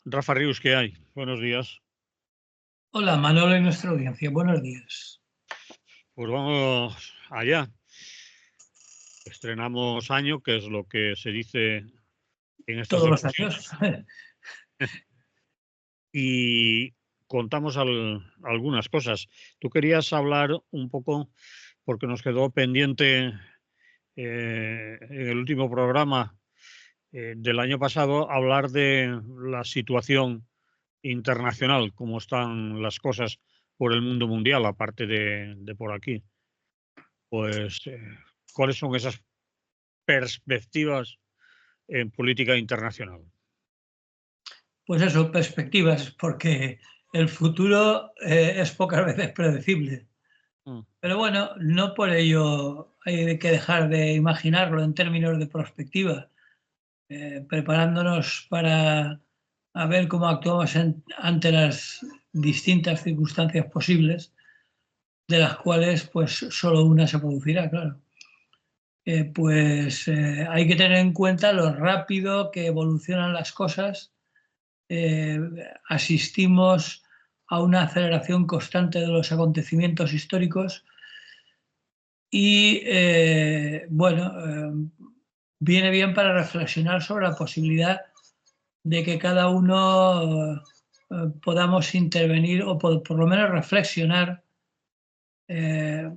Rafa Rius, ¿qué hay? Buenos días. Hola, Manolo y nuestra audiencia. Buenos días. Pues vamos allá. Estrenamos año, que es lo que se dice en estas Todos los años. ocasiones, y contamos algunas cosas. Tú querías hablar un poco, porque nos quedó pendiente en el último programa del año pasado, hablar de la situación internacional, cómo están las cosas por el mundo mundial, aparte de por aquí. Pues, ¿cuáles son esas perspectivas en política internacional? Pues eso, perspectivas, porque el futuro es pocas veces predecible. Mm, Pero bueno, no por ello hay que dejar de imaginarlo en términos de perspectiva, preparándonos para a ver cómo actuamos ante las distintas circunstancias posibles, de las cuales pues solo una se producirá, claro. Hay que tener en cuenta lo rápido que evolucionan las cosas. eh, Asistimos a una aceleración constante de los acontecimientos históricos y viene bien para reflexionar sobre la posibilidad de que cada uno podamos intervenir o por lo menos reflexionar eh,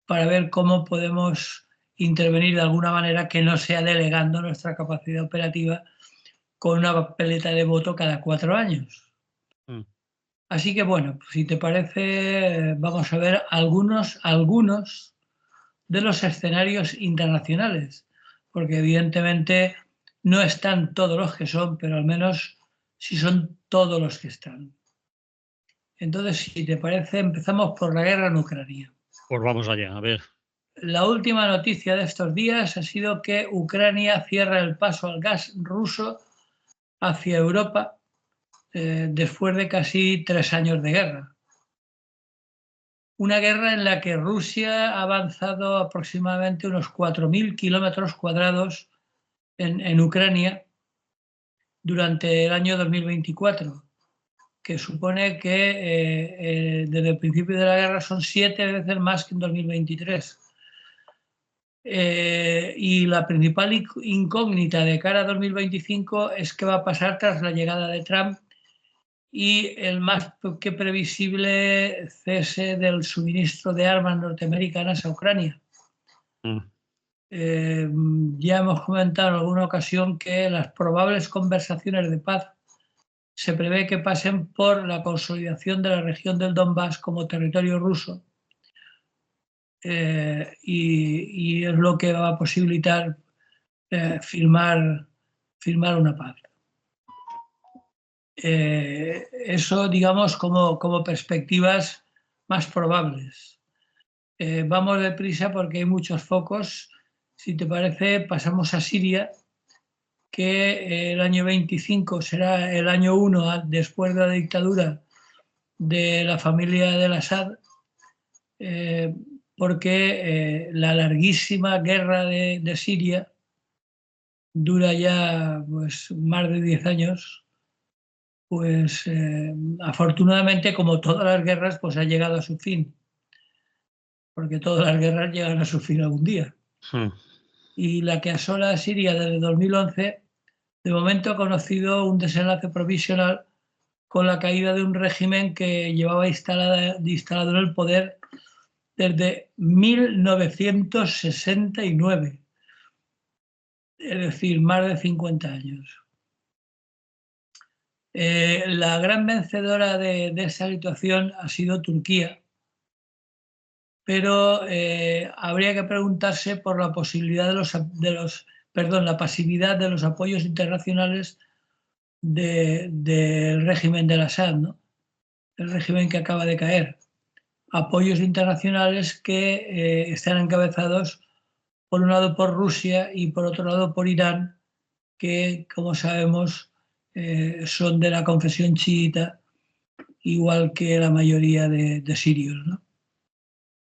para ver cómo podemos intervenir de alguna manera que no sea delegando nuestra capacidad operativa con una papeleta de voto cada 4 años. mm. Así que bueno, si te parece, vamos a ver algunos de los escenarios internacionales, porque evidentemente no están todos los que son, pero al menos sí son todos los que están. Entonces, si te parece, empezamos por la guerra en Ucrania. Pues vamos allá, a ver. La última noticia de estos días ha sido que Ucrania cierra el paso al gas ruso hacia Europa después de casi 3 años de guerra. Una guerra en la que Rusia ha avanzado aproximadamente unos 4.000 kilómetros cuadrados en Ucrania durante el año 2024, que supone que desde el principio de la guerra son 7 veces más que en 2023. Y la principal incógnita de cara a 2025 es qué va a pasar tras la llegada de Trump y el más que previsible cese del suministro de armas norteamericanas a Ucrania. Mm, Eh, ya hemos comentado en alguna ocasión que las probables conversaciones de paz se prevé que pasen por la consolidación de la región del Donbass como territorio ruso, y es lo que va a posibilitar firmar una paz. Eso, digamos, como perspectivas más probables. Vamos deprisa porque hay muchos focos. Si te parece, pasamos a Siria, que el año 25 será el año 1 después de la dictadura de la familia del Assad, eh, porque la larguísima guerra de Siria dura ya pues, más de 10 años. Pues afortunadamente, como todas las guerras, pues ha llegado a su fin, porque todas las guerras llegan a su fin algún día. mm. Y la que asola a Siria desde 2011, de momento ha conocido un desenlace provisional con la caída de un régimen que llevaba instalado en el poder desde 1969, es decir, más de 50 años. La gran vencedora de esa situación ha sido Turquía, pero habría que preguntarse por la posibilidad la pasividad de los apoyos internacionales del régimen del Assad, ¿no? El régimen que acaba de caer. Apoyos internacionales que están encabezados por un lado por Rusia y por otro lado por Irán, que como sabemos son de la confesión chiita, igual que la mayoría de sirios, ¿no?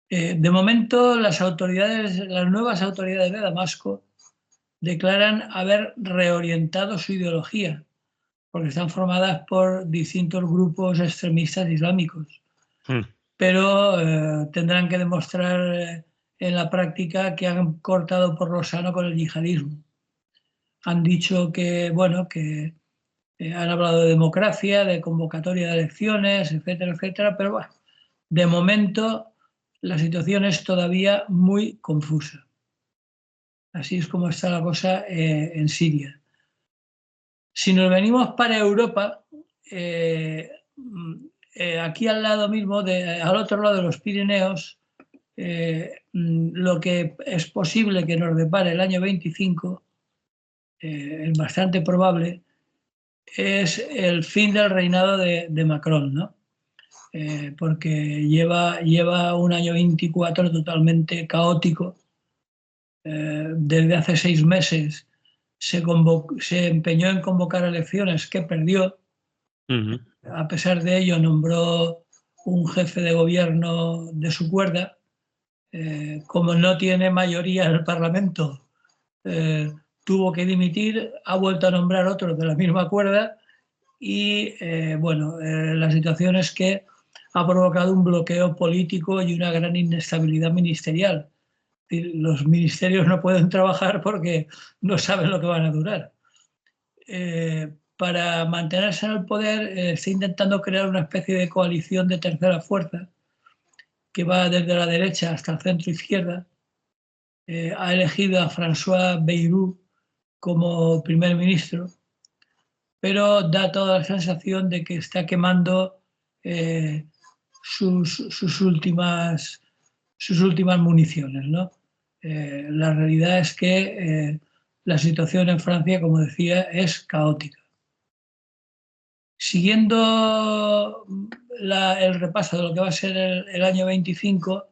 De momento, las nuevas autoridades de Damasco declaran haber reorientado su ideología, porque están formadas por distintos grupos extremistas islámicos. Pero tendrán que demostrar en la práctica que han cortado por lo sano con el yihadismo. Han dicho que, bueno, que han hablado de democracia, de convocatoria de elecciones, etcétera, etcétera, pero bueno, de momento la situación es todavía muy confusa. Así es como está la cosa en Siria. Si nos venimos para Europa, aquí al lado mismo, al otro lado de los Pirineos, lo que es posible que nos depare el año 25, es bastante probable, es el fin del reinado de Macron, ¿no? Porque lleva un año 24 totalmente caótico. Desde hace 6 meses se empeñó en convocar elecciones que perdió. A pesar de ello, nombró un jefe de gobierno de su cuerda. Como no tiene mayoría en el Parlamento, tuvo que dimitir, ha vuelto a nombrar otro de la misma cuerda y, la situación es que ha provocado un bloqueo político y una gran inestabilidad ministerial. Los ministerios no pueden trabajar porque no saben lo que van a durar. Para mantenerse en el poder, está intentando crear una especie de coalición de tercera fuerza que va desde la derecha hasta el centro izquierda. Ha elegido a François Bayrou como primer ministro, pero da toda la sensación de que está quemando sus últimas municiones, ¿no? La realidad es que la situación en Francia, como decía, es caótica. Siguiendo el repaso de lo que va a ser el año 25,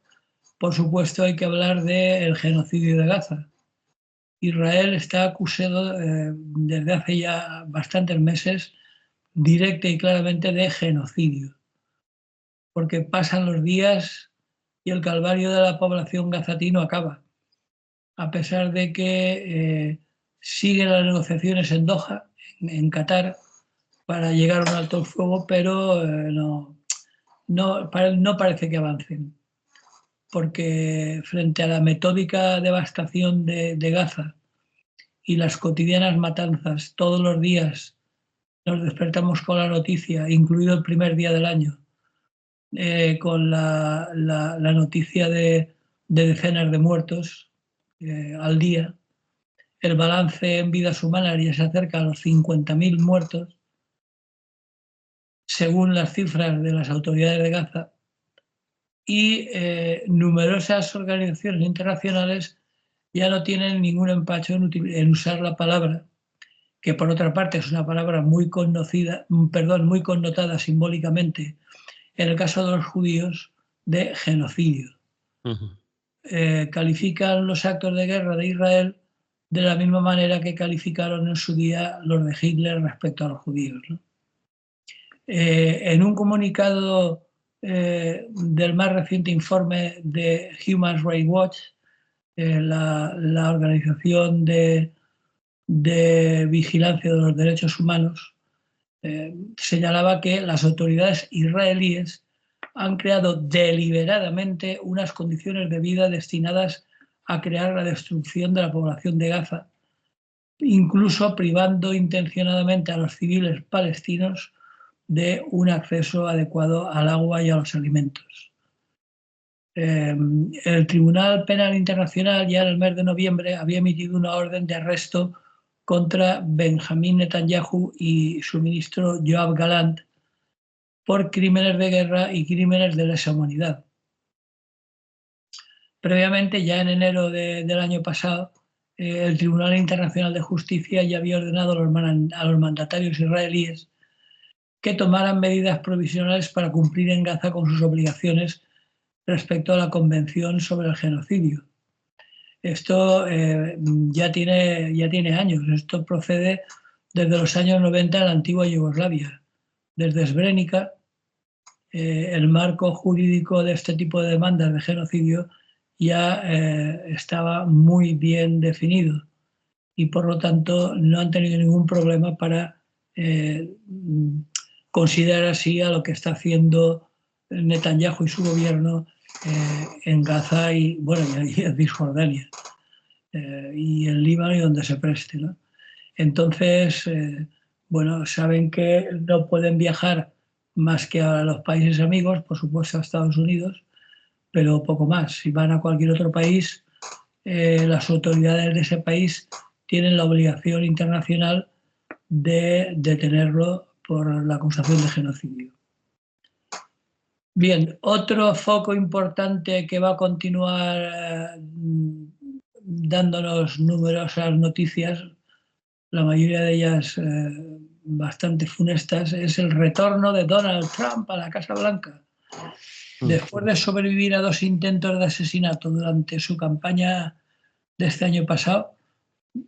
por supuesto hay que hablar del genocidio de Gaza. Israel está acusado desde hace ya bastantes meses directa y claramente de genocidio, porque pasan los días y el calvario de la población gazatí no acaba, a pesar de que siguen las negociaciones en Doha, en Qatar, para llegar a un alto el fuego, pero no parece que avancen, porque frente a la metódica devastación de Gaza y las cotidianas matanzas, todos los días nos despertamos con la noticia, incluido el primer día del año, con la noticia de decenas de muertos al día. El balance en vidas humanas ya se acerca a los 50.000 muertos, según las cifras de las autoridades de Gaza, y numerosas organizaciones internacionales ya no tienen ningún empacho en usar la palabra, que por otra parte es una palabra muy connotada simbólicamente en el caso de los judíos, de genocidio. Califican los actos de guerra de Israel de la misma manera que calificaron en su día los de Hitler respecto a los judíos, ¿no? En un comunicado del más reciente informe de Human Rights Watch, la organización de vigilancia de los derechos humanos, señalaba que las autoridades israelíes han creado deliberadamente unas condiciones de vida destinadas a crear la destrucción de la población de Gaza, incluso privando intencionadamente a los civiles palestinos de un acceso adecuado al agua y a los alimentos. El Tribunal Penal Internacional ya en el mes de noviembre había emitido una orden de arresto contra Benjamín Netanyahu y su ministro Yoav Gallant por crímenes de guerra y crímenes de lesa humanidad. Previamente, ya en enero del año pasado, el Tribunal Internacional de Justicia ya había ordenado a los mandatarios israelíes que tomaran medidas provisionales para cumplir en Gaza con sus obligaciones respecto a la Convención sobre el Genocidio. Esto ya tiene años. Esto procede desde los años 90 en la antigua Yugoslavia. Desde Srebrenica, el marco jurídico de este tipo de demandas de genocidio ya estaba muy bien definido y por lo tanto no han tenido ningún problema para considerar así a lo que está haciendo Netanyahu y su gobierno en Gaza y, bueno, y en Cisjordania y en Líbano y donde se preste, ¿no? Entonces, bueno, saben que no pueden viajar más que a los países amigos, por supuesto a Estados Unidos, pero poco más. Si van a cualquier otro país, las autoridades de ese país tienen la obligación internacional de detenerlo por la acusación de genocidio. Bien, otro foco importante que va a continuar dándonos numerosas noticias, la mayoría de ellas bastante funestas, es el retorno de Donald Trump a la Casa Blanca. Después de sobrevivir a 2 intentos de asesinato durante su campaña de este año pasado,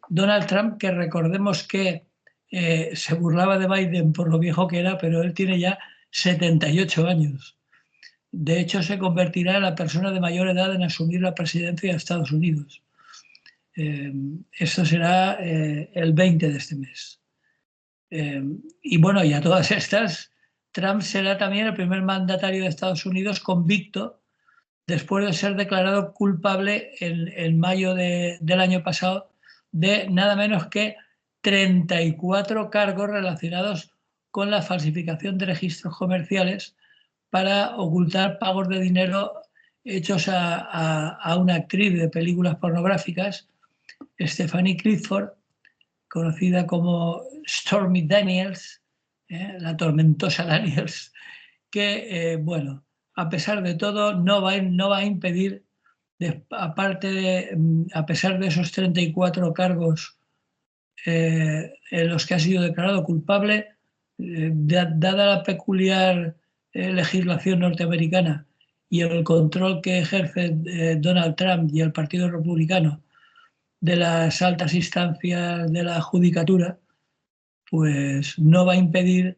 Donald Trump, que recordemos que se burlaba de Biden por lo viejo que era, pero él tiene ya 78 años. De hecho, se convertirá en la persona de mayor edad en asumir la presidencia de Estados Unidos. Esto será el 20 de este mes. Y bueno, y a todas estas, Trump será también el primer mandatario de Estados Unidos convicto después de ser declarado culpable en mayo del año pasado de nada menos que 34 cargos relacionados con la falsificación de registros comerciales para ocultar pagos de dinero hechos a una actriz de películas pornográficas, Stephanie Clifford, conocida como Stormy Daniels, la tormentosa Daniels, que, bueno, a pesar de todo, no va a impedir, a pesar de esos 34 cargos en los que ha sido declarado culpable, dada la peculiar legislación norteamericana y el control que ejerce Donald Trump y el Partido Republicano de las altas instancias de la judicatura, pues no va a impedir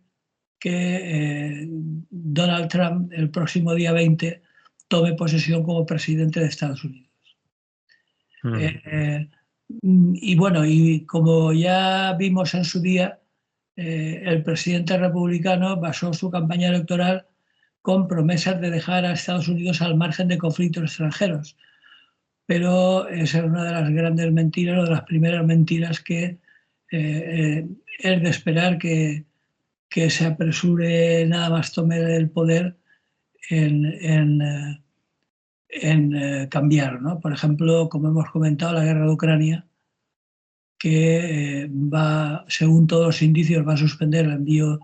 que Donald Trump el próximo día 20 tome posesión como presidente de Estados Unidos. Y bueno, y como ya vimos en su día, el presidente republicano basó su campaña electoral con promesas de dejar a Estados Unidos al margen de conflictos extranjeros. Pero esa es una de las grandes mentiras, o de las primeras mentiras que es de esperar que se apresure nada más tome el poder en cambiar, ¿no? Por ejemplo, como hemos comentado, la guerra de Ucrania, que va, según todos los indicios, va a suspender el envío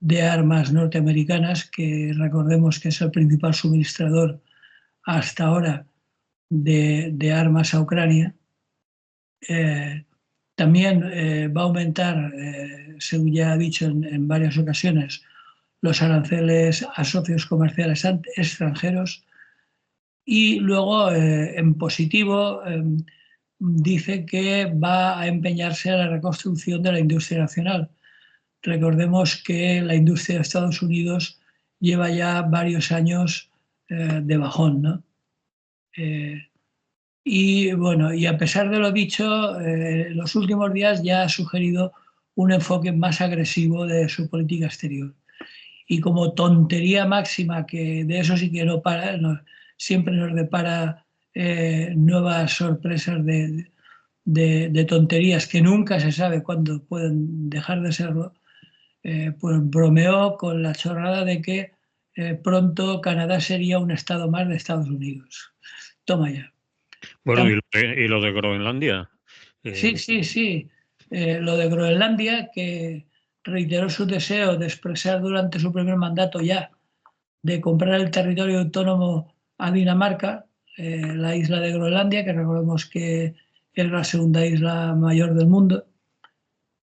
de armas norteamericanas, que recordemos que es el principal suministrador hasta ahora de armas a Ucrania. También va a aumentar, según ya ha dicho en varias ocasiones, los aranceles a socios comerciales extranjeros. Y luego, en positivo, dice que va a empeñarse en la reconstrucción de la industria nacional. Recordemos que la industria de Estados Unidos lleva ya varios años de bajón, ¿no? Y bueno, y a pesar de lo dicho, en los últimos días ya ha sugerido un enfoque más agresivo de su política exterior. Y como tontería máxima, que de eso sí que no para, siempre nos depara nuevas sorpresas de tonterías que nunca se sabe cuándo pueden dejar de serlo, pues bromeó con la chorrada de que pronto Canadá sería un estado más de Estados Unidos. Toma ya. Bueno, y lo de Groenlandia. Sí, sí, sí. Lo de Groenlandia, que reiteró su deseo de expresar durante su primer mandato ya de comprar el territorio autónomo a Dinamarca, la isla de Groenlandia, que recordemos que es la segunda isla mayor del mundo,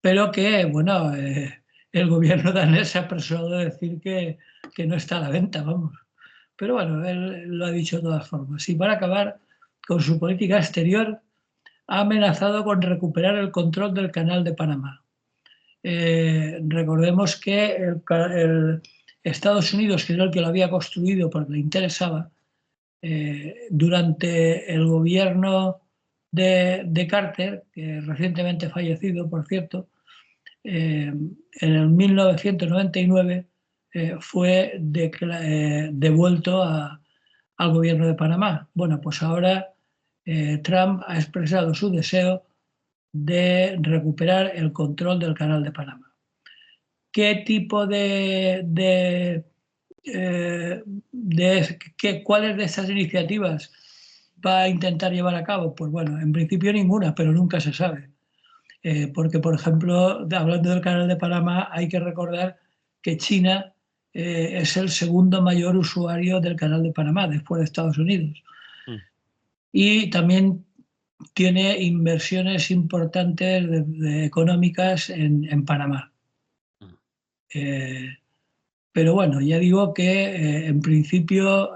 pero que, bueno, el gobierno danés se apresuró a decir que no está a la venta, vamos. Pero bueno, él lo ha dicho de todas formas. Y para acabar con su política exterior, ha amenazado con recuperar el control del Canal de Panamá. Recordemos que el Estados Unidos, que era el que lo había construido porque le interesaba, durante el gobierno de Carter, que recientemente fallecido, por cierto, en el 1999 fue devuelto al gobierno de Panamá. Bueno, pues ahora Trump ha expresado su deseo de recuperar el control del Canal de Panamá. ¿Qué tipo cuáles de estas iniciativas va a intentar llevar a cabo? Pues bueno, en principio ninguna, pero nunca se sabe. Porque, por ejemplo, hablando del Canal de Panamá, hay que recordar que China es el segundo mayor usuario del Canal de Panamá, después de Estados Unidos. Y también tiene inversiones importantes económicas en Panamá. Pero bueno, ya digo que en principio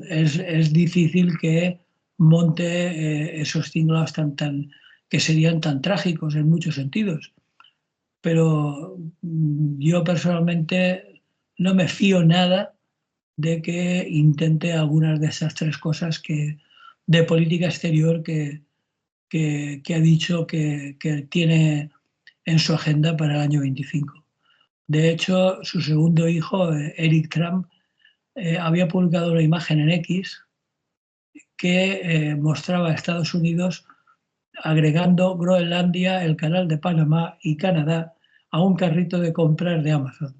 es difícil que monte esos tinglados que serían tan trágicos en muchos sentidos. Pero yo personalmente no me fío nada de que intente algunas de esas tres cosas de política exterior que ha dicho que tiene en su agenda para el año 25. De hecho, su segundo hijo, Eric Trump, había publicado una imagen en X que mostraba a Estados Unidos agregando Groenlandia, el Canal de Panamá y Canadá a un carrito de compras de Amazon.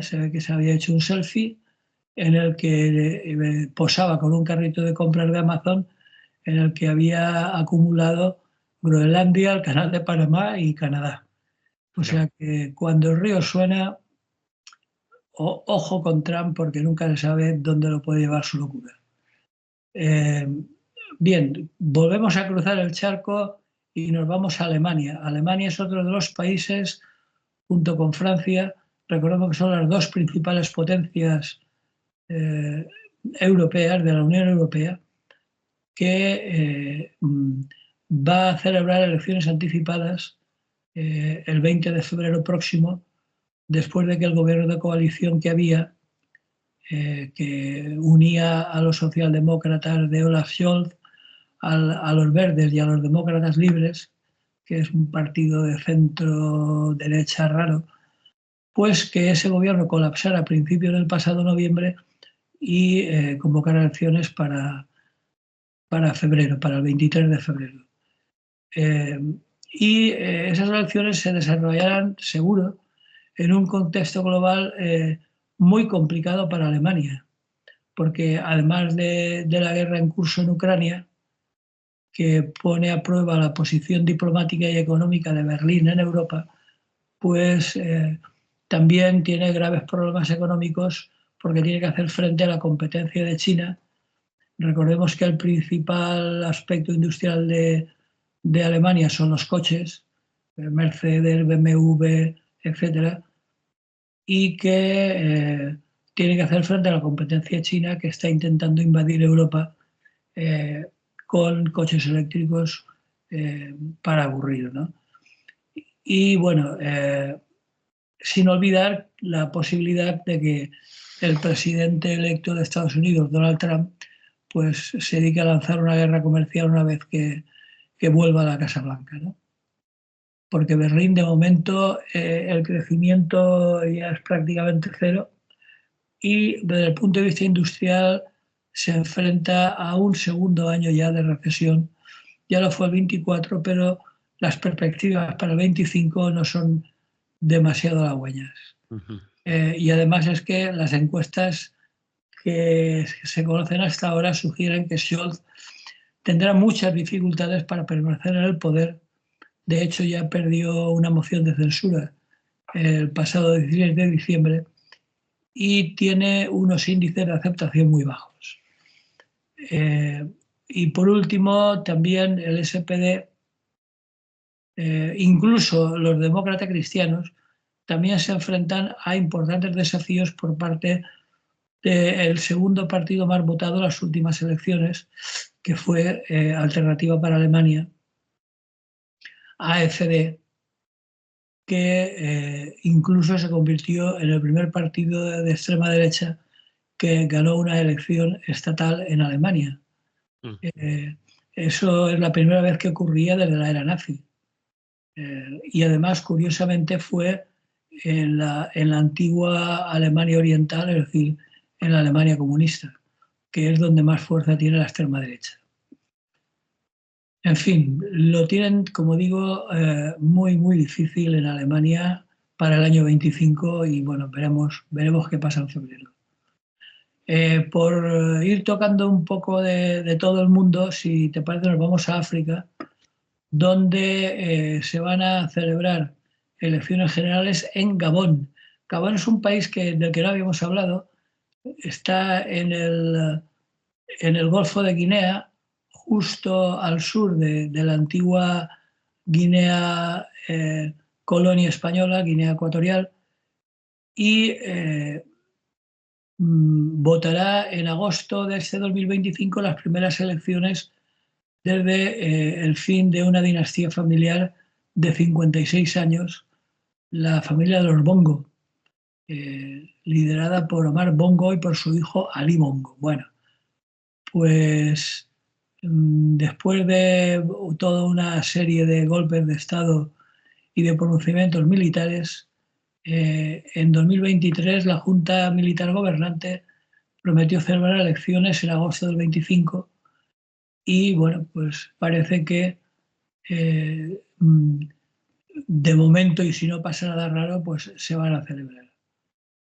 Se ve que se había hecho un selfie en el que posaba con un carrito de compras de Amazon en el que había acumulado Groenlandia, el Canal de Panamá y Canadá. O sea que cuando el río suena, ojo con Trump, porque nunca se sabe dónde lo puede llevar su locura. Bien, volvemos a cruzar el charco y nos vamos a Alemania. Alemania es otro de los países, junto con Francia, recordemos que son las dos principales potencias europeas de la Unión Europea, que va a celebrar elecciones anticipadas el 20 de febrero próximo, después de que el gobierno de coalición que había, que unía a los socialdemócratas de Olaf Scholz, a los verdes y a los demócratas libres, que es un partido de centro-derecha raro, pues que ese gobierno colapsara a principios del pasado noviembre y convocara elecciones para febrero, para el 23 de febrero. Esas elecciones se desarrollarán, seguro, en un contexto global muy complicado para Alemania, porque además de la guerra en curso en Ucrania, que pone a prueba la posición diplomática y económica de Berlín en Europa, pues también tiene graves problemas económicos porque tiene que hacer frente a la competencia de China. Recordemos que el principal aspecto industrial de Alemania son los coches, Mercedes, BMW, etcétera, y que tiene que hacer frente a la competencia china que está intentando invadir Europa con coches eléctricos para aburrir, ¿no? Y bueno, sin olvidar la posibilidad de que el presidente electo de Estados Unidos, Donald Trump, pues se dedique a lanzar una guerra comercial una vez que vuelva a la Casa Blanca, ¿no? Porque Berlín, de momento, el crecimiento ya es prácticamente cero y desde el punto de vista industrial se enfrenta a un segundo año ya de recesión. Ya lo fue el 24, pero las perspectivas para el 25 no son demasiado halagüeñas. Y además es que las encuestas que se conocen hasta ahora sugieren que Scholz tendrá muchas dificultades para permanecer en el poder. De hecho, ya perdió una moción de censura el pasado 16 de diciembre y tiene unos índices de aceptación muy bajos. Y por último, también el SPD, incluso los demócratas cristianos, también se enfrentan a importantes desafíos por parte del segundo partido más votado en las últimas elecciones, que fue Alternativa para Alemania, AfD, que incluso se convirtió en el primer partido de extrema derecha que ganó una elección estatal en Alemania. Eso es la primera vez que ocurría desde la era nazi. Y además, curiosamente, fue en la antigua Alemania Oriental, es decir, en la Alemania comunista, que es donde más fuerza tiene la extrema derecha. En fin, lo tienen, como digo, muy, muy difícil en Alemania para el año 25 y bueno, veremos qué pasa en febrero. Por ir tocando un poco de todo el mundo, si te parece, nos vamos a África, donde se van a celebrar elecciones generales en Gabón. Gabón es un país del que no habíamos hablado, está en el Golfo de Guinea, justo al sur de la antigua Guinea, colonia española, Guinea Ecuatorial, y votará en agosto de este 2025 las primeras elecciones desde el fin de una dinastía familiar de 56 años, la familia de los Bongo, liderada por Omar Bongo y por su hijo Ali Bongo. Bueno, pues después de toda una serie de golpes de Estado y de pronunciamientos militares, en 2023 la Junta Militar Gobernante prometió celebrar elecciones en agosto del 25 y bueno, pues parece que de momento, y si no pasa nada raro, pues se van a celebrar.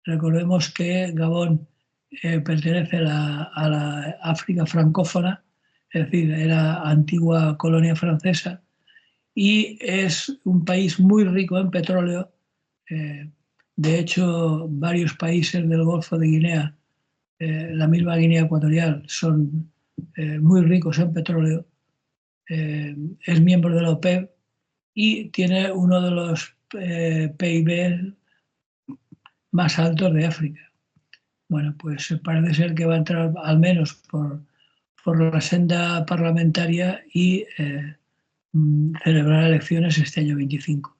Recordemos que Gabón pertenece a la África francófona, es decir, era antigua colonia francesa, y es un país muy rico en petróleo. De hecho, varios países del Golfo de Guinea, la misma Guinea Ecuatorial, son muy ricos en petróleo. Es miembro de la OPEP y tiene uno de los PIB más altos de África. Bueno, pues parece ser que va a entrar al menos por la senda parlamentaria y celebrar elecciones este año 25.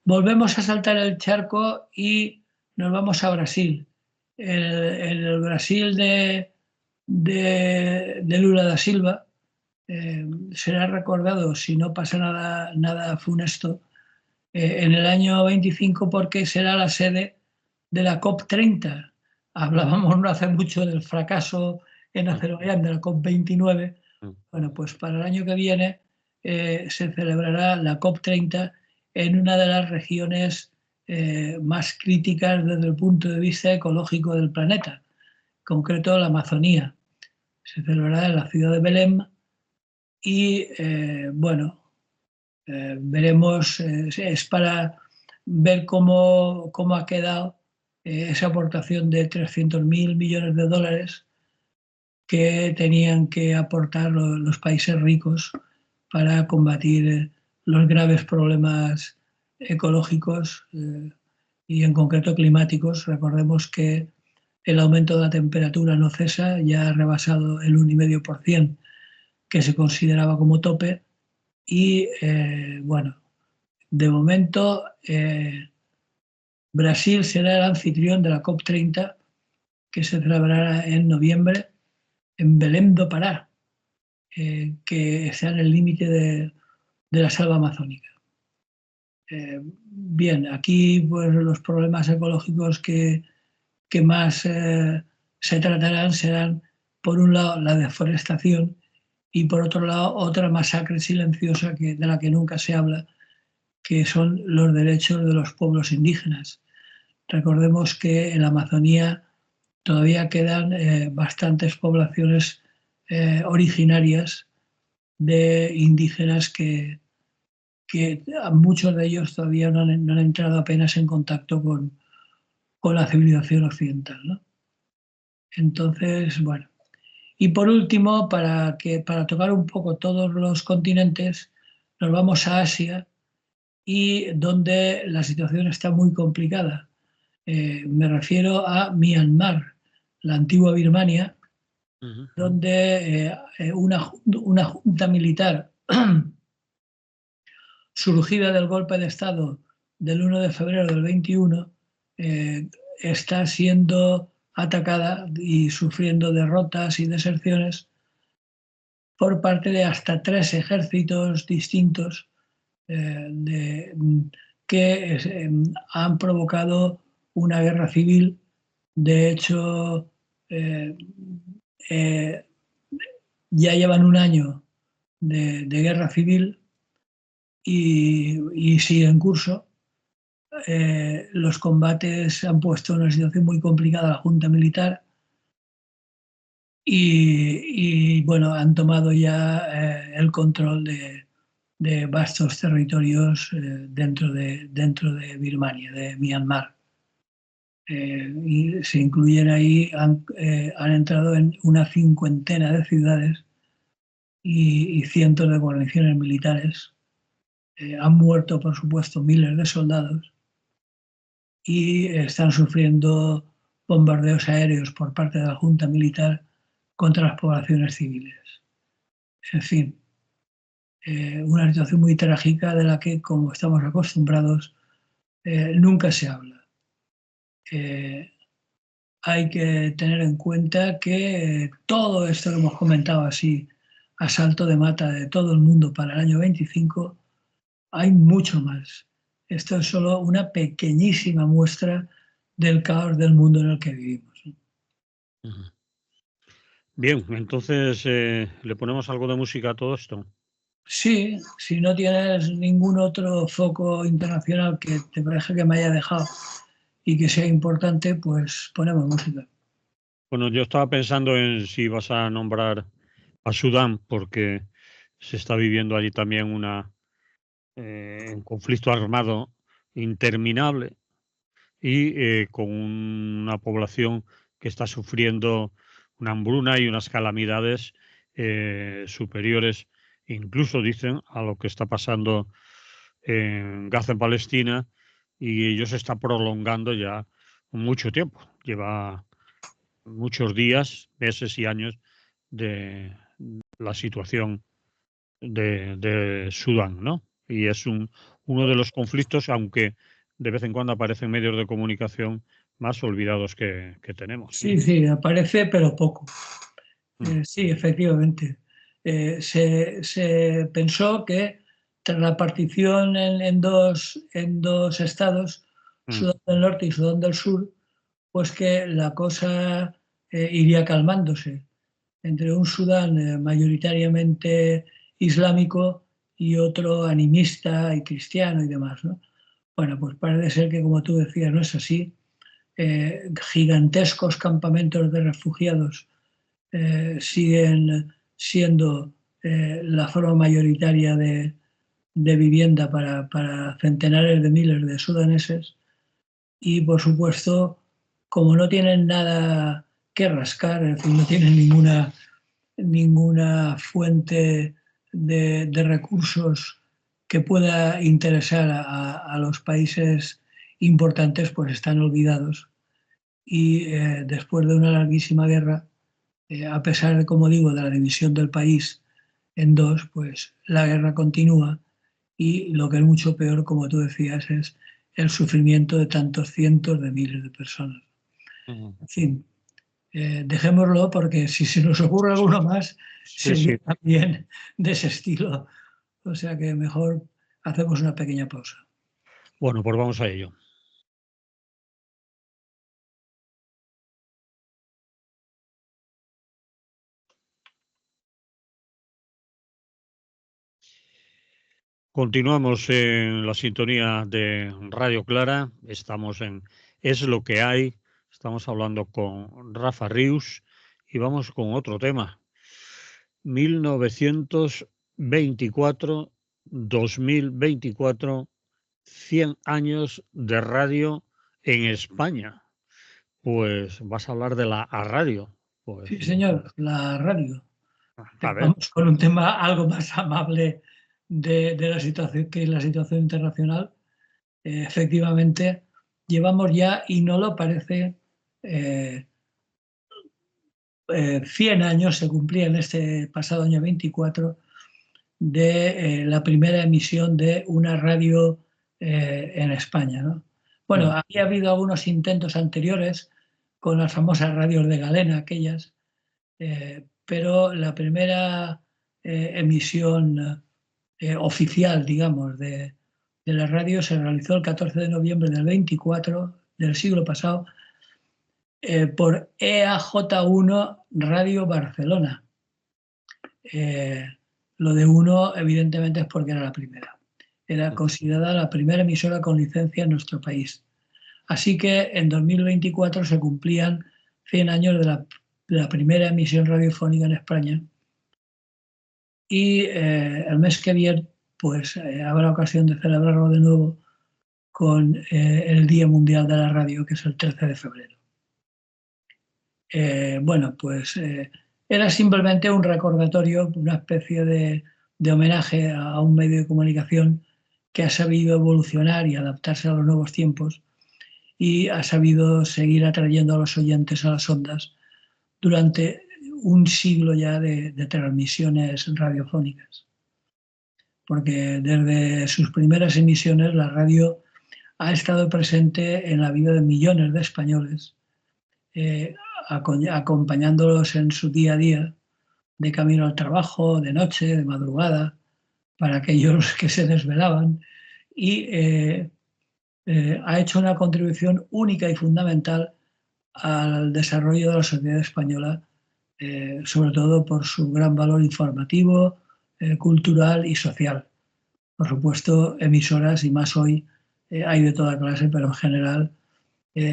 Volvemos a saltar el charco y nos vamos a Brasil. El Brasil de Lula da Silva será recordado, si no pasa nada funesto, en el año 25 porque será la sede de la COP30. Hablábamos no hace mucho del fracaso en Azerbaiyán de la COP29. Bueno, pues para el año que viene se celebrará la COP30 en una de las regiones más críticas desde el punto de vista ecológico del planeta, en concreto la Amazonía. Se celebrará en la ciudad de Belém y bueno, veremos, es para ver cómo ha quedado esa aportación de 300.000 millones de dólares que tenían que aportar los países ricos para combatir los graves problemas ecológicos y en concreto climáticos. Recordemos que el aumento de la temperatura no cesa, ya ha rebasado el 1,5% que se consideraba como tope y bueno, de momento Brasil será el anfitrión de la COP30 que se celebrará en noviembre en Belém do Pará, que está en el límite de la selva amazónica. Bien, aquí pues, los problemas ecológicos que más se tratarán serán, por un lado, la deforestación y, por otro lado, otra masacre silenciosa de la que nunca se habla, que son los derechos de los pueblos indígenas. Recordemos que en la Amazonía todavía quedan bastantes poblaciones originarias de indígenas que muchos de ellos todavía no han entrado apenas en contacto con la civilización occidental, ¿no? Entonces, bueno. Y por último, para tocar un poco todos los continentes, nos vamos a Asia y donde la situación está muy complicada. Me refiero a Myanmar, la antigua Birmania, donde una junta militar surgida del golpe de Estado del 1 de febrero del 21 está siendo atacada y sufriendo derrotas y deserciones por parte de hasta 3 ejércitos distintos que han provocado una guerra civil. De hecho, ya llevan un año de guerra civil y sigue en curso. Los combates han puesto en una situación muy complicada a la Junta Militar y bueno, han tomado ya el control de vastos territorios dentro de Birmania, de Myanmar. Y se incluyen ahí, han entrado en una cincuentena de ciudades y cientos de guarniciones militares. Han muerto, por supuesto, miles de soldados y están sufriendo bombardeos aéreos por parte de la Junta Militar contra las poblaciones civiles. En fin, una situación muy trágica de la que, como estamos acostumbrados, nunca se habla. Hay que tener en cuenta que todo esto que hemos comentado así, a salto de mata de todo el mundo para el año 25, hay mucho más. Esto es solo una pequeñísima muestra del caos del mundo en el que vivimos. Bien, entonces le ponemos algo de música a todo esto. Sí, si no tienes ningún otro foco internacional que te parezca que me haya dejado y que sea importante, pues ponemos música. Bueno, yo estaba pensando en si vas a nombrar a Sudán, porque se está viviendo allí también un conflicto armado interminable y con una población que está sufriendo una hambruna y unas calamidades superiores, incluso dicen, a lo que está pasando en Gaza, en Palestina, y ello se está prolongando ya mucho tiempo. Lleva muchos días, meses y años de la situación de Sudán, ¿no? Y es uno de los conflictos, aunque de vez en cuando aparecen medios de comunicación más olvidados que tenemos. Sí, sí, aparece, pero poco. Mm. Sí, efectivamente. Se pensó que tras la partición en dos estados, Mm. Sudán del Norte y Sudán del Sur, pues que la cosa iría calmándose entre un Sudán mayoritariamente islámico y otro animista y cristiano y demás, ¿no? Bueno, pues parece ser que, como tú decías, no es así. Gigantescos campamentos de refugiados siguen siendo la forma mayoritaria de vivienda para centenares de miles de sudaneses y, por supuesto, como no tienen nada que rascar, es decir, no tienen ninguna fuente de recursos que pueda interesar a los países importantes, pues están olvidados. Y después de una larguísima guerra, a pesar de, como digo, de la división del país en dos, pues la guerra continúa y lo que es mucho peor, como tú decías, es el sufrimiento de tantos cientos de miles de personas. Mm. En fin, dejémoslo porque si se nos ocurre alguno más, Sí, sería sí. también de ese estilo. O sea que mejor hacemos una pequeña pausa. Bueno, pues vamos a ello. Continuamos en la sintonía de Radio Clara. Estamos en Es lo que hay. Estamos hablando con Rafa Rius y vamos con otro tema. 1924-2024, 100 años de radio en España. Pues vas a hablar de la radio. Pues Sí, señor, la radio. a ver. Vamos con un tema algo más amable de la situación que es la situación internacional. Efectivamente, llevamos ya, y no lo parece, 100 años, se cumplían este pasado año 24, de la primera emisión de una radio en España, ¿no? Bueno, Mm. había habido algunos intentos anteriores con las famosas radios de galena, aquellas, pero la primera emisión oficial, digamos, de la radio se realizó el 14 de noviembre del 24 del siglo pasado por EAJ1 Radio Barcelona. Lo de 1 evidentemente es porque era la primera. Era considerada la primera emisora con licencia en nuestro país. Así que en 2024 se cumplían 100 años de la primera emisión radiofónica en España. Y el mes que viene pues habrá ocasión de celebrarlo de nuevo con el Día Mundial de la Radio, que es el 13 de febrero. Bueno, pues era simplemente un recordatorio, una especie de homenaje a un medio de comunicación que ha sabido evolucionar y adaptarse a los nuevos tiempos y ha sabido seguir atrayendo a los oyentes a las ondas durante un siglo ya de transmisiones radiofónicas. Porque desde sus primeras emisiones la radio ha estado presente en la vida de millones de españoles, acompañándolos en su día a día, de camino al trabajo, de noche, de madrugada, para aquellos que se desvelaban, y ha hecho una contribución única y fundamental al desarrollo de la sociedad española, sobre todo por su gran valor informativo, cultural y social. Por supuesto, emisoras, y más hoy, hay de toda clase, pero en general,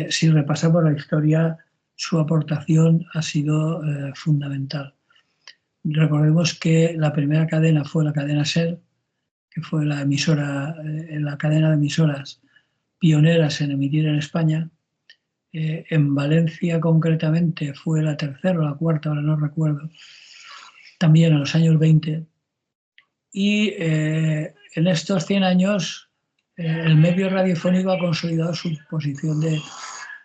si repasamos la historia, su aportación ha sido fundamental. Recordemos que la primera cadena fue la cadena SER, que fue la cadena de emisoras pioneras en emitir en España. En Valencia concretamente fue la tercera o la cuarta, ahora no recuerdo, también en los años 20. Y en estos 100 años el medio radiofónico ha consolidado su posición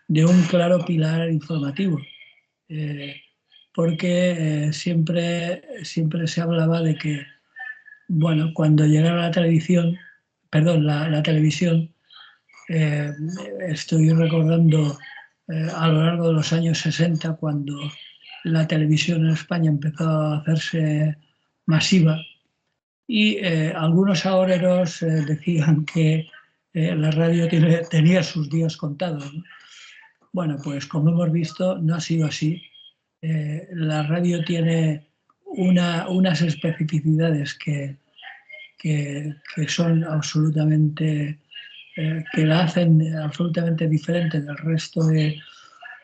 de un claro pilar informativo, porque siempre se hablaba de que, bueno, cuando llegara la televisión, estoy recordando a lo largo de los años 60, cuando la televisión en España empezó a hacerse masiva, y algunos agoreros decían que la radio tenía sus días contados, ¿no? Bueno, pues como hemos visto, no ha sido así. La radio tiene unas especificidades que son absolutamente, que la hacen absolutamente diferente del resto de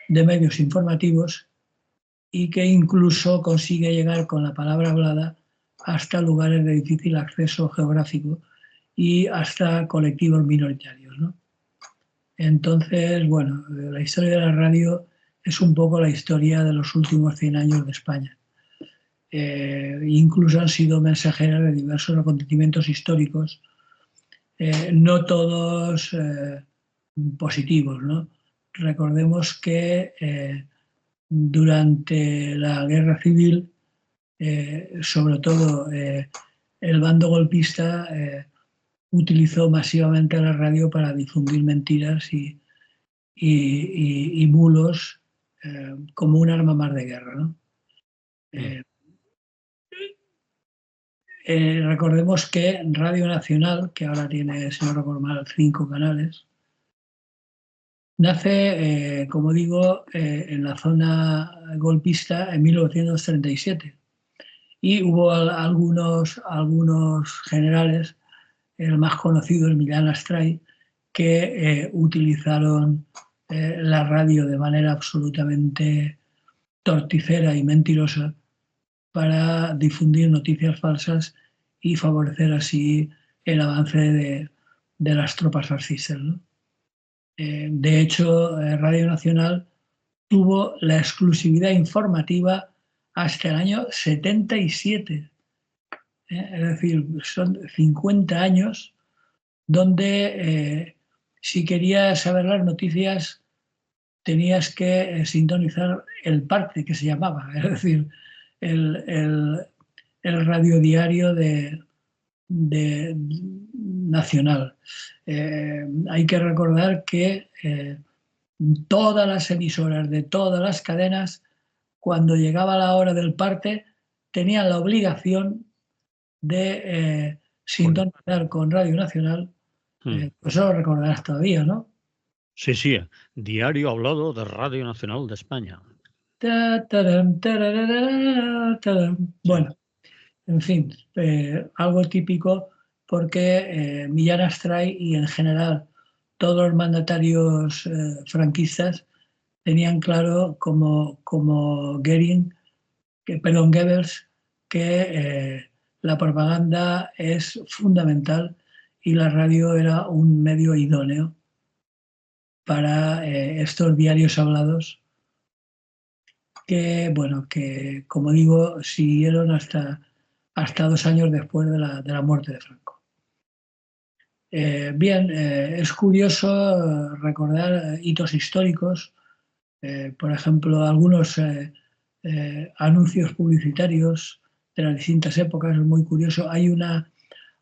medios informativos, y que incluso consigue llegar con la palabra hablada hasta lugares de difícil acceso geográfico y hasta colectivos minoritarios, ¿no? Entonces, bueno, la historia de la radio es un poco la historia de los últimos 100 años de España. Incluso han sido mensajeras de diversos acontecimientos históricos, no todos positivos, ¿no? Recordemos que durante la Guerra Civil, sobre todo el bando golpista utilizó masivamente la radio para difundir mentiras y bulos como un arma más de guerra, ¿no? Recordemos que Radio Nacional, que ahora tiene, si no recuerdo mal, 5 canales, nace, como digo, en la zona golpista en 1937. Y hubo algunos generales, el más conocido, el Millán Astray, que utilizaron la radio de manera absolutamente torticera y mentirosa para difundir noticias falsas y favorecer así el avance de las tropas fascistas, ¿no? De hecho, Radio Nacional tuvo la exclusividad informativa hasta el año 77. Es decir, son 50 años donde si querías saber las noticias tenías que sintonizar el parte, que se llamaba, es decir, el radiodiario nacional. Hay que recordar que todas las emisoras de todas las cadenas, cuando llegaba la hora del parte, tenían la obligación de sintonizar con Radio Nacional, pues eso lo recordarás todavía, ¿no? Sí, sí, diario hablado de Radio Nacional de España. Bueno, en fin, algo típico porque Millán Astray y en general todos los mandatarios franquistas tenían claro como Goebbels, que la propaganda es fundamental y la radio era un medio idóneo para estos diarios hablados que, bueno, que como digo, siguieron hasta 2 años después de la muerte de Franco. Bien, es curioso recordar hitos históricos, por ejemplo, algunos anuncios publicitarios de las distintas épocas, es muy curioso.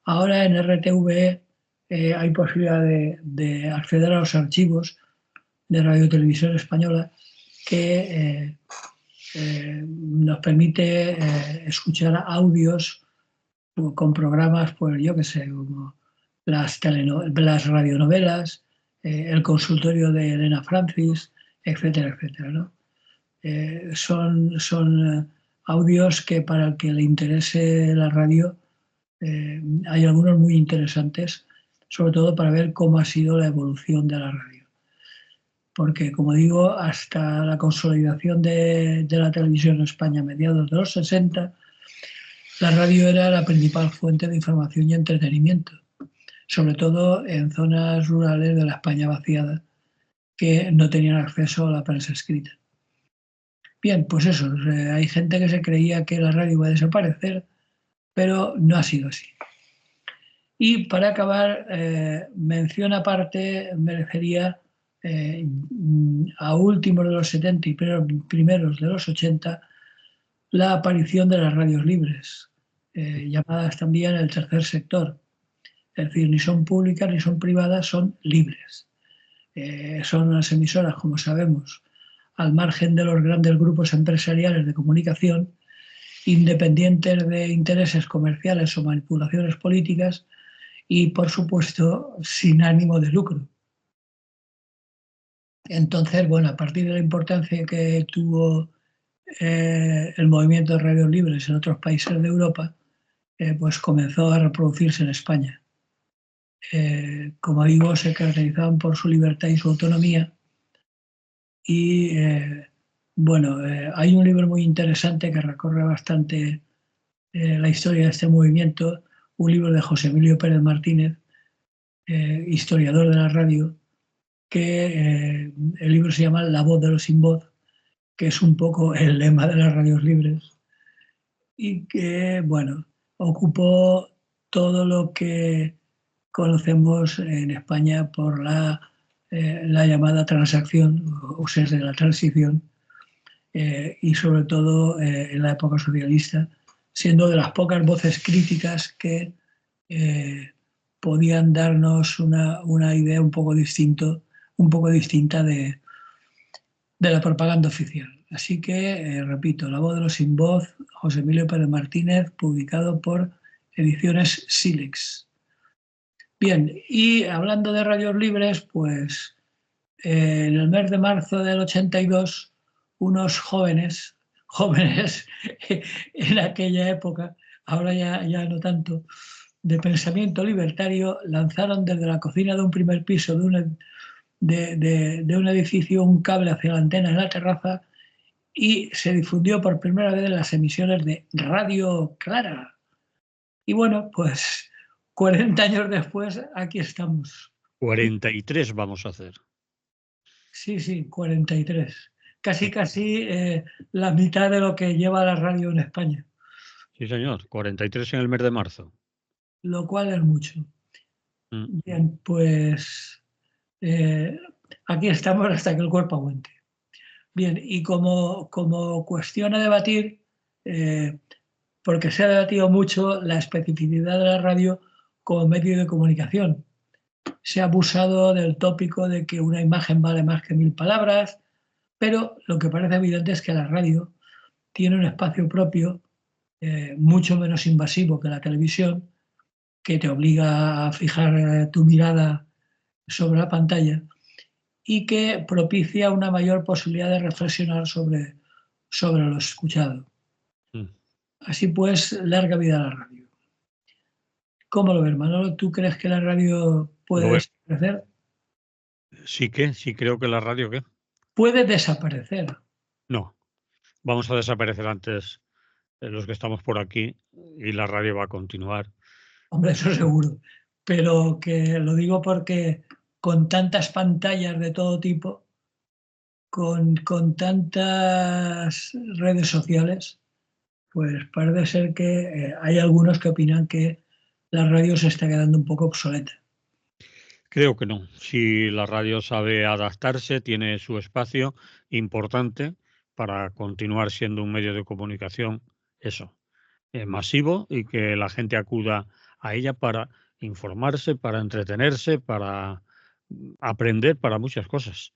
Ahora en RTV hay posibilidad de acceder a los archivos de Radio Televisión Española que nos permite escuchar audios con programas, pues yo qué sé, como las radionovelas, el consultorio de Elena Francis, etcétera, etcétera, ¿no? Son audios que para el que le interese la radio, hay algunos muy interesantes, sobre todo para ver cómo ha sido la evolución de la radio. Porque, como digo, hasta la consolidación de la televisión en España a mediados de los 60, la radio era la principal fuente de información y entretenimiento, sobre todo en zonas rurales de la España vaciada, que no tenían acceso a la prensa escrita. Bien, pues eso, hay gente que se creía que la radio iba a desaparecer, pero no ha sido así. Y para acabar, mención aparte merecería a últimos de los 70 y primeros de los 80 la aparición de las radios libres, llamadas también el tercer sector. Es decir, ni son públicas ni son privadas, son libres. Son unas emisoras, como sabemos, al margen de los grandes grupos empresariales de comunicación, independientes de intereses comerciales o manipulaciones políticas y, por supuesto, sin ánimo de lucro. Entonces, bueno, a partir de la importancia que tuvo el movimiento de radios libres en otros países de Europa, pues comenzó a reproducirse en España. Como digo, se caracterizaban por su libertad y su autonomía. Y bueno, hay un libro muy interesante que recorre bastante la historia de este movimiento, un libro de José Emilio Pérez Martínez, historiador de la radio, que el libro se llama La voz de los sin voz, que es un poco el lema de las radios libres y que, bueno, ocupó todo lo que conocemos en España por la llamada transacción, o sea, de la transición, y sobre todo en la época socialista, siendo de las pocas voces críticas que podían darnos una idea un poco distinta de la propaganda oficial. Así que, repito, La voz de los sin voz, José Emilio Pérez Martínez, publicado por Ediciones Sílex. Bien, y hablando de radios libres, pues en el mes de marzo del 82, unos jóvenes en aquella época, ahora ya no tanto, de pensamiento libertario, lanzaron desde la cocina de un primer piso de un edificio un cable hacia la antena en la terraza y se difundió por primera vez en las emisiones de Radio Clara. Y bueno, pues 40 años después, aquí estamos. 43 vamos a hacer. Sí, 43. Casi la mitad de lo que lleva la radio en España. Sí, señor, 43 en el mes de marzo. Lo cual es mucho. Bien, pues aquí estamos hasta que el cuerpo aguante. Bien, y como cuestión a debatir, porque se ha debatido mucho la especificidad de la radio como medio de comunicación. Se ha abusado del tópico de que una imagen vale más que 1000 palabras, pero lo que parece evidente es que la radio tiene un espacio propio mucho menos invasivo que la televisión, que te obliga a fijar tu mirada sobre la pantalla y que propicia una mayor posibilidad de reflexionar sobre lo escuchado. Así pues, larga vida a la radio. ¿Cómo lo ves, Manolo? ¿Tú crees que la radio puede desaparecer? Sí creo que la radio, ¿qué? Puede desaparecer. No, vamos a desaparecer antes los que estamos por aquí y la radio va a continuar. Hombre, eso seguro. Pero que lo digo porque con tantas pantallas de todo tipo, con tantas redes sociales, pues parece ser que hay algunos que opinan que la radio se está quedando un poco obsoleta. Creo que no. Si la radio sabe adaptarse, tiene su espacio importante para continuar siendo un medio de comunicación, eso, masivo y que la gente acuda a ella para informarse, para entretenerse, para aprender, para muchas cosas.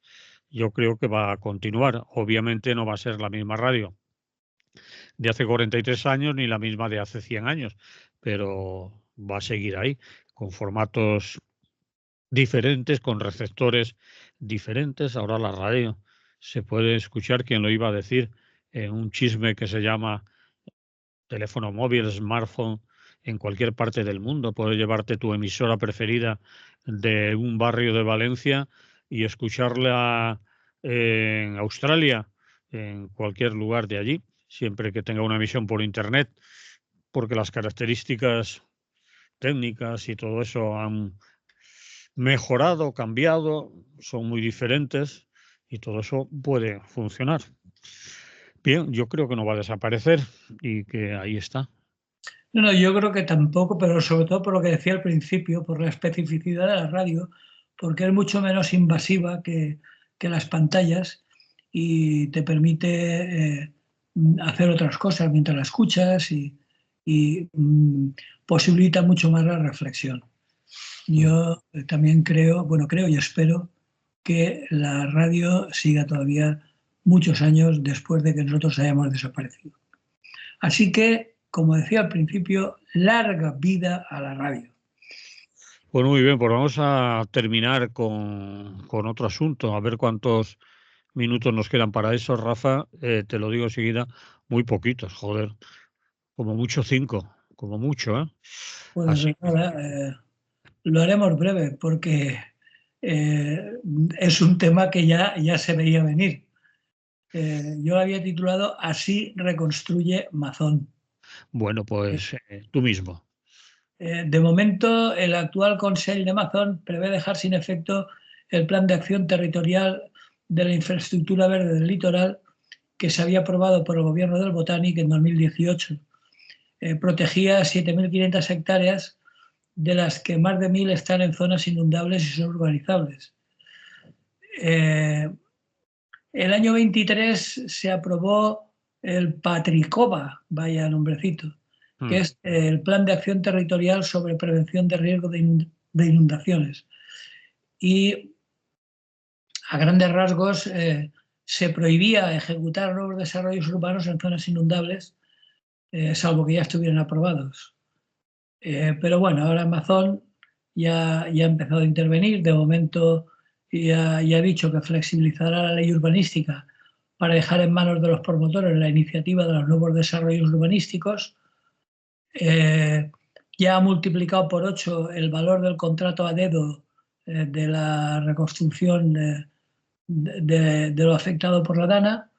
Yo creo que va a continuar. Obviamente no va a ser la misma radio de hace 43 años ni la misma de hace 100 años, pero va a seguir ahí, con formatos diferentes, con receptores diferentes. Ahora la radio se puede escuchar, quien lo iba a decir, en un chisme que se llama teléfono móvil, smartphone, en cualquier parte del mundo. Puedes llevarte tu emisora preferida de un barrio de Valencia y escucharla en Australia, en cualquier lugar de allí, siempre que tenga una emisión por internet, porque las características técnicas y todo eso han mejorado, cambiado, son muy diferentes y todo eso puede funcionar. Bien, yo creo que no va a desaparecer y que ahí está. No, yo creo que tampoco, pero sobre todo por lo que decía al principio, por la especificidad de la radio, porque es mucho menos invasiva que las pantallas y te permite hacer otras cosas mientras la escuchas y posibilita mucho más la reflexión. Yo también creo y espero que la radio siga todavía muchos años después de que nosotros hayamos desaparecido. Así que, como decía al principio, larga vida a la radio. Pues muy bien, pues vamos a terminar con otro asunto, a ver cuántos minutos nos quedan para eso, Rafa. Te lo digo enseguida, muy poquitos, joder, como mucho 5, como mucho, ¿eh? Pues Así que, nada, lo haremos breve porque eh, es un tema que ya se veía venir. Yo lo había titulado Así reconstruye Mazón. bueno, pues tú mismo. De momento, el actual Consell de Mazón prevé dejar sin efecto el Plan de Acción Territorial de la Infraestructura Verde del Litoral que se había aprobado por el Gobierno del Botánic en 2018. Protegía 7.500 hectáreas, de las que más de 1.000 están en zonas inundables y son urbanizables. El año 23 se aprobó el Patricova, vaya nombrecito, que es el Plan de Acción Territorial sobre Prevención de Riesgo de Inundaciones. Y a grandes rasgos se prohibía ejecutar nuevos desarrollos urbanos en zonas inundables, salvo que ya estuvieran aprobados. Pero bueno, ahora Amazon ya ha empezado a intervenir. De momento ya ha dicho que flexibilizará la ley urbanística para dejar en manos de los promotores la iniciativa de los nuevos desarrollos urbanísticos. Ya ha multiplicado por 8 el valor del contrato a dedo de la reconstrucción de lo afectado por la DANA.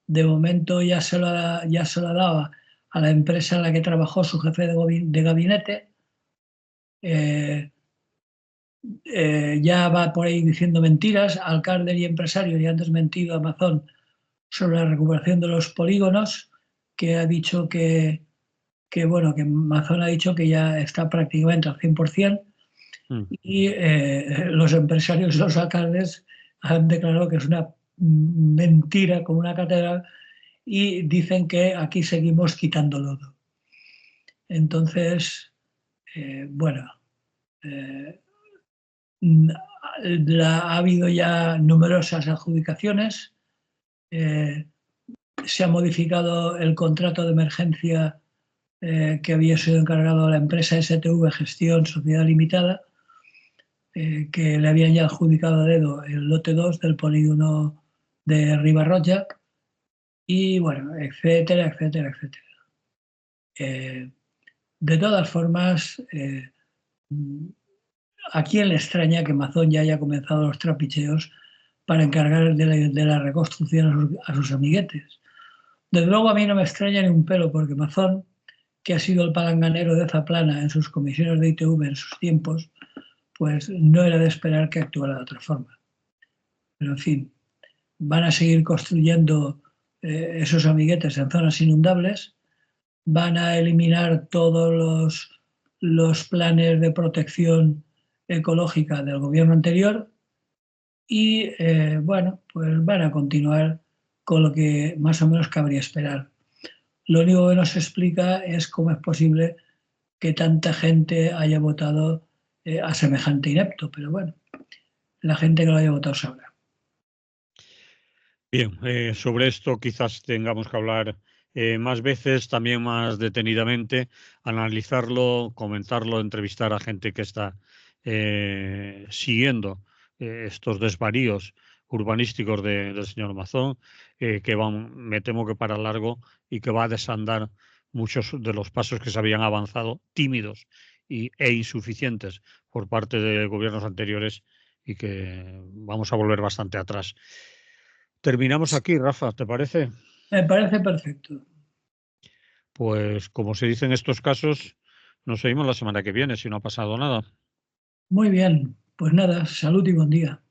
De momento ya se lo ha dado a la empresa en la que trabajó su jefe de gabinete. Ya va por ahí diciendo mentiras. Alcalde y empresario ya han desmentido a Amazon sobre la recuperación de los polígonos, que ha dicho que Amazon ha dicho que ya está prácticamente al 100%, y los empresarios y los alcaldes han declarado que es una mentira como una catedral y dicen que aquí seguimos quitando lodo. Entonces, ha habido ya numerosas adjudicaciones, se ha modificado el contrato de emergencia que había sido encargado a la empresa STV Gestión Sociedad Limitada, que le habían ya adjudicado a dedo el lote 2 del polígono de Ribarroja, y bueno, etcétera, etcétera, etcétera. De todas formas, ¿a quién le extraña que Mazón ya haya comenzado los trapicheos para encargar de la reconstrucción a sus amiguetes? Desde luego a mí no me extraña ni un pelo, porque Mazón, que ha sido el palanganero de Zaplana en sus comisiones de ITV en sus tiempos, pues no era de esperar que actuara de otra forma. Pero en fin, van a seguir construyendo esos amiguetes en zonas inundables, van a eliminar todos los planes de protección ecológica del gobierno anterior y, bueno, pues van a continuar con lo que más o menos cabría esperar. Lo único que nos explica es cómo es posible que tanta gente haya votado a semejante inepto, pero bueno, la gente que lo haya votado sabrá. Bien, sobre esto quizás tengamos que hablar más veces, también más detenidamente, analizarlo, comentarlo, entrevistar a gente que está siguiendo estos desvaríos urbanísticos del señor Mazón, que van, me temo que para largo, y que va a desandar muchos de los pasos que se habían avanzado, tímidos e insuficientes por parte de gobiernos anteriores, y que vamos a volver bastante atrás. Terminamos aquí, Rafa, ¿te parece? Me parece perfecto. Pues como se dice en estos casos, nos seguimos la semana que viene, si no ha pasado nada. Muy bien, pues nada, salud y buen día.